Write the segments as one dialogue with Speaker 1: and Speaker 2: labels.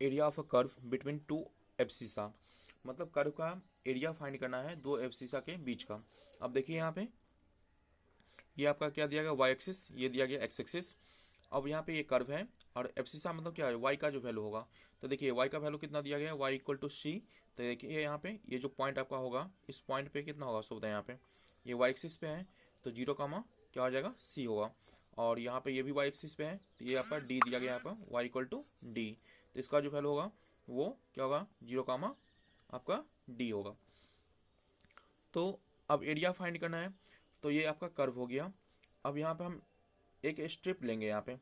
Speaker 1: Area of a curve between two abscissa, मतलब curve का area find करना है दो एब्सिसा के बीच का। अब देखिए यहाँ पे ये आपका क्या दिया गया, वाई एक्सिस, ये दिया गया एक्स एक्सिस। अब यहाँ पे ये कर्व है और एब्सिसा मतलब क्या है, वाई का जो वैल्यू होगा। तो देखिए वाई का वैल्यू कितना दिया गया है, वाई इक्वल टू सी। तो देखिए यहाँ पे ये जो पॉइंट आपका होगा, इस पॉइंट पे कितना होगा, सुविधा यहाँ पे ये वाई एक्सिस पे है तो 0, क्या हो जाएगा, सी होगा। और यहाँ पे ये भी वाई एक्सिस पे है तो ये आपका डी दिया गया यहाँ पर, वाई इक्वल टू डी। तो इसका जो वैल्यू होगा वो क्या होगा, 0, आपका डी होगा। तो अब एरिया फाइंड करना है, तो ये आपका कर्व हो गया। अब यहाँ पे हम एक स्ट्रिप लेंगे यहाँ पे,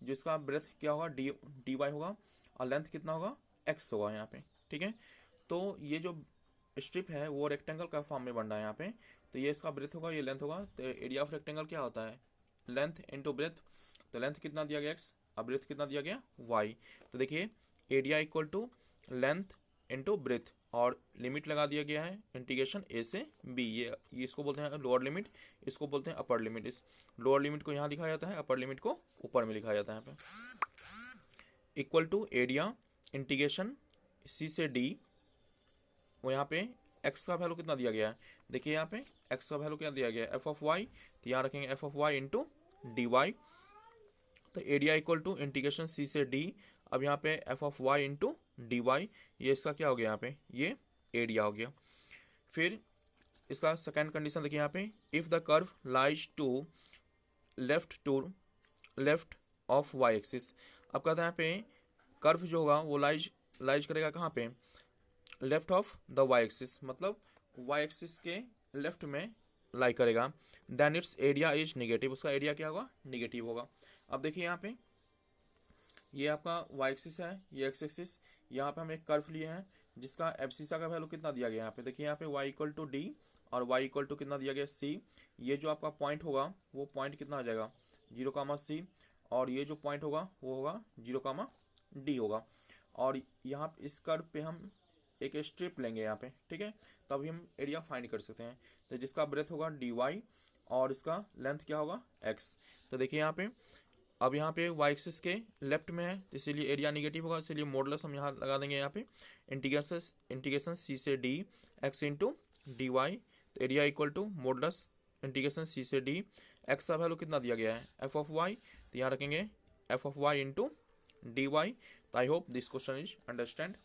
Speaker 1: जिसका ब्रेथ क्या होगा, डी वाई होगा, और लेंथ कितना होगा, एक्स होगा यहाँ पे। ठीक है, तो ये जो स्ट्रिप है वो रेक्टेंगल का फॉर्म में बन रहा है यहाँ पे। तो ये इसका ब्रेथ होगा, ये लेंथ होगा। तो एरिया ऑफ रेक्टेंगल क्या होता है, लेंथ इंटू ब्रेथ। तो लेंथ कितना दिया गया, एक्स, और ब्रेथ कितना दिया गया, वाई। तो देखिए area equal to length into breadth, और लिमिट लगा दिया गया है इंटीग्रेशन ए से बी। ये इसको बोलते हैं लोअर लिमिट, इसको बोलते हैं अपर लिमिट। इस लोअर लिमिट को यहाँ लिखा जाता है, अपर लिमिट को ऊपर में लिखा जाता है यहाँ पे। Equal to area integration c से डी, वो यहाँ पे एक्स का वैल्यू कितना दिया गया है, देखिए यहाँ पे एक्स का वैल्यू क्या दिया गया है, एफ ऑफ वाई। तो यहाँ रखेंगे f of y into d y. तो area equal to integration c से डी। अब यहाँ पे f of y into d y, ये इसका क्या हो गया, यहाँ पे ये एरिया हो गया। फिर इसका सेकेंड कंडीशन देखिए यहाँ पे, if the curve lies to left of y axis. अब कहते हैं यहाँ पे कर्व जो होगा वो लाइज करेगा कहाँ पे, left of the y axis, मतलब वाई एक्सिस के लेफ्ट में लाई करेगा। Then its area is negative, उसका एरिया क्या होगा, निगेटिव होगा। अब देखिए यहाँ पे ये आपका वाई एक्सिस है, ये एक्स एक्सिस। यहाँ पे हम एक कर्व लिए हैं जिसका एब्सिसा का वैल्यू कितना दिया गया यहाँ पे, देखिए यहाँ पे वाई इक्वल टू डी और वाई इक्वल टू कितना दिया गया, सी। ये जो आपका पॉइंट होगा वो पॉइंट कितना आ जाएगा, 0, सी। और ये जो पॉइंट होगा वो होगा 0, डी होगा। और यहाँ इस कर्व पे हम एक स्ट्रिप लेंगे यहाँ पे, ठीक है, तभी हम एरिया फाइंड कर सकते हैं। तो जिसका ब्रेथ होगा डी वाई और इसका लेंथ क्या होगा, एक्स। तो देखिए यहाँ पे अब यहाँ पे वाई एक्सिस के लेफ्ट में है तो इसीलिए एरिया निगेटिव होगा, इसीलिए मॉडुलस हम यहाँ लगा देंगे यहाँ पे इंटीग्रेशन सी से d x into d y. तो area equal to modulus integration c से डी, एक्स का वैल्यू कितना दिया गया है, एफ ऑफ वाई। तो यहाँ रखेंगे f of y into d y. तो I hope this question is understand.